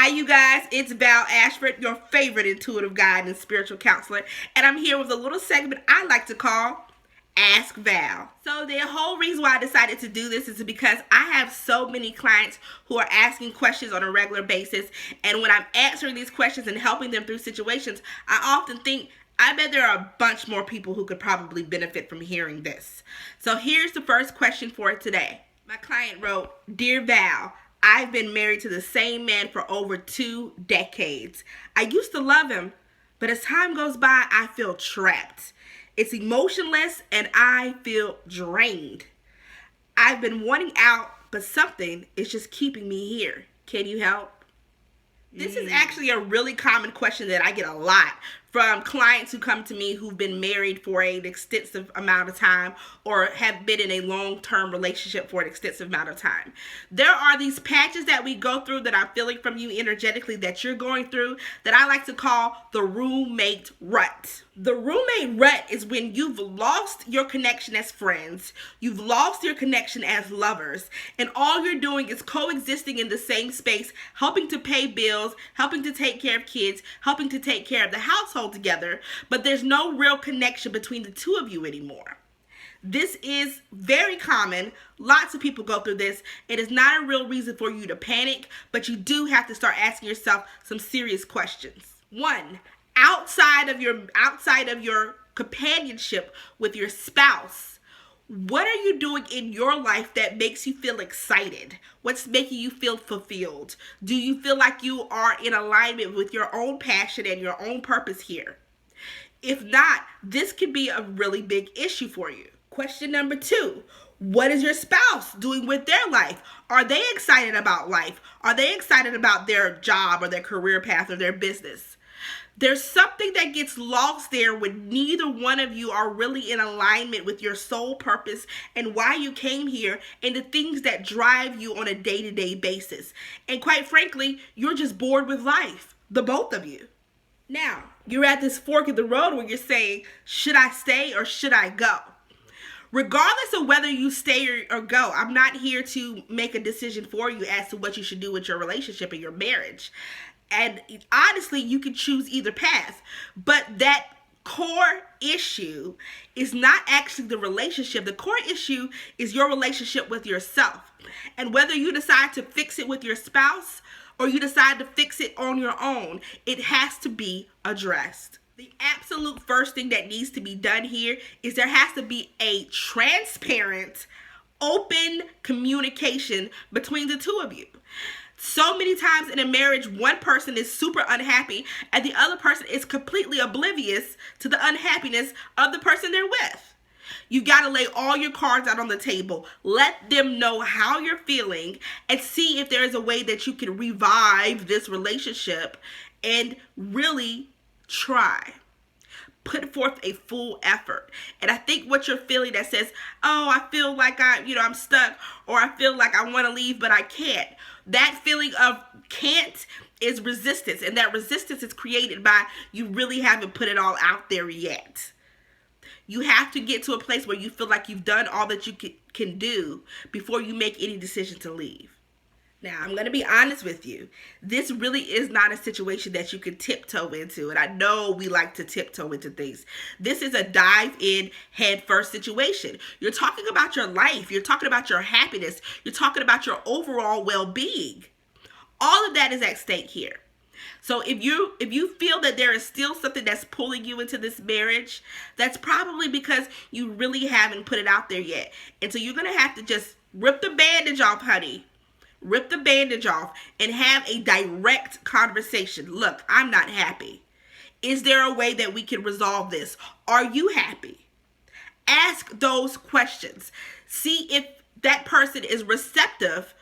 Hi, you guys. It's Val Ashford, your favorite intuitive guide and spiritual counselor, and I'm here with a little segment I like to call Ask Val. So the whole reason why I decided to do this is because I have so many clients who are asking questions on a regular basis, and when I'm answering these questions and helping them through situations, I often think, I bet there are a bunch more people who could probably benefit from hearing this. So here's the first question for today. My client wrote, "Dear Val, I've been married to the same man for over 2 decades. I used to love him, but as time goes by, I feel trapped. It's emotionless and I feel drained. I've been wanting out, but something is just keeping me here. Can you help?" This is actually a really common question that I get a lot from clients who come to me who've been married for an extensive amount of time or have been in a long-term relationship for an extensive amount of time. There are these patches that we go through that I'm feeling from you energetically that you're going through that I like to call the roommate rut. The roommate rut is when you've lost your connection as friends, you've lost your connection as lovers, and all you're doing is coexisting in the same space, helping to pay bills, helping to take care of kids, helping to take care of the household together, but there's no real connection between the two of you anymore. This is very common. Lots of people go through this. It is not a real reason for you to panic, but you do have to start asking yourself some serious questions. One, outside of your companionship with your spouse, what are you doing in your life that makes you feel excited? What's making you feel fulfilled? Do you feel like you are in alignment with your own passion and your own purpose here? If not, this could be a really big issue for you. Question number 2, what is your spouse doing with their life? Are they excited about life? Are they excited about their job or their career path or their business? There's something that gets lost there when neither one of you are really in alignment with your sole purpose and why you came here and the things that drive you on a day-to-day basis. And quite frankly, you're just bored with life, the both of you. Now, you're at this fork in the road where you're saying, should I stay or should I go? Regardless of whether you stay or go, I'm not here to make a decision for you as to what you should do with your relationship and your marriage. And honestly, you can choose either path. But that core issue is not actually the relationship. The core issue is your relationship with yourself. And whether you decide to fix it with your spouse or you decide to fix it on your own, it has to be addressed. The absolute first thing that needs to be done here is there has to be a transparent, open communication between the two of you. So many times in a marriage, one person is super unhappy and the other person is completely oblivious to the unhappiness of the person they're with. You got to lay all your cards out on the table. Let them know how you're feeling and see if there is a way that you can revive this relationship and really try. Put forth a full effort. And I think what you're feeling that says, oh, I feel like I'm stuck, or I feel like I want to leave, but I can't. That feeling of can't is resistance. And that resistance is created by you really haven't put it all out there yet. You have to get to a place where you feel like you've done all that you can do before you make any decision to leave. Now, I'm going to be honest with you. This really is not a situation that you can tiptoe into. And I know we like to tiptoe into things. This is a dive in head first situation. You're talking about your life. You're talking about your happiness. You're talking about your overall well-being. All of that is at stake here. So if you feel that there is still something that's pulling you into this marriage, that's probably because you really haven't put it out there yet. And so you're going to have to just rip the bandage off, honey. Rip the bandage off and have a direct conversation. Look, I'm not happy. Is there a way that we can resolve this? Are you happy? Ask those questions. See if that person is receptive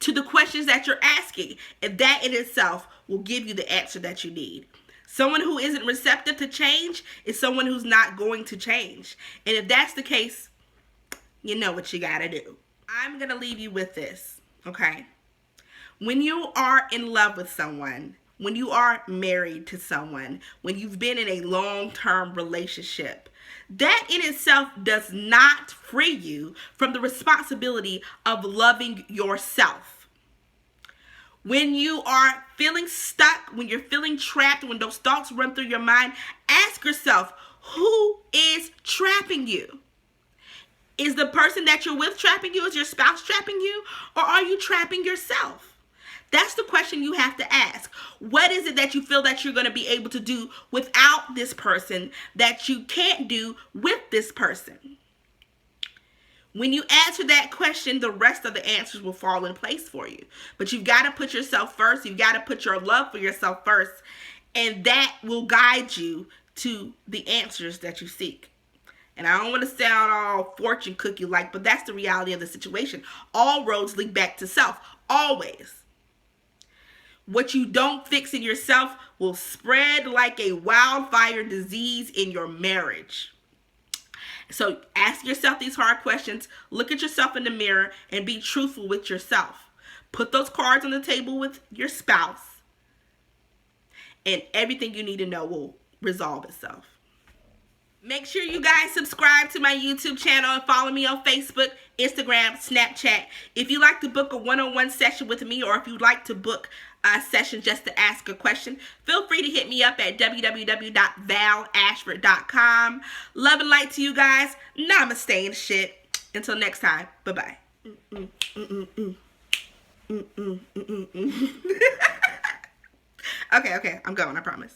to the questions that you're asking. And that in itself will give you the answer that you need. Someone who isn't receptive to change is someone who's not going to change. And if that's the case, you know what you gotta do. I'm gonna leave you with this. Okay, when you are in love with someone, when you are married to someone, when you've been in a long-term relationship, that in itself does not free you from the responsibility of loving yourself. When you are feeling stuck, when you're feeling trapped, when those thoughts run through your mind, ask yourself, who is trapping you? Is the person that you're with trapping you? Is your spouse trapping you? Or are you trapping yourself? That's the question you have to ask. What is it that you feel that you're going to be able to do without this person that you can't do with this person? When you answer that question, the rest of the answers will fall in place for you. But you've got to put yourself first. You've got to put your love for yourself first. And that will guide you to the answers that you seek. And I don't want to sound all fortune cookie like, but that's the reality of the situation. All roads lead back to self. Always. What you don't fix in yourself will spread like a wildfire disease in your marriage. So ask yourself these hard questions. Look at yourself in the mirror and be truthful with yourself. Put those cards on the table with your spouse, and everything you need to know will resolve itself. Make sure you guys subscribe to my YouTube channel and follow me on Facebook, Instagram, Snapchat. If you'd like to book a one-on-one session with me, or if you'd like to book a session just to ask a question, feel free to hit me up at www.valashford.com. Love and light to you guys. Namaste and shit. Until next time. Bye-bye. Okay, I'm going, I promise.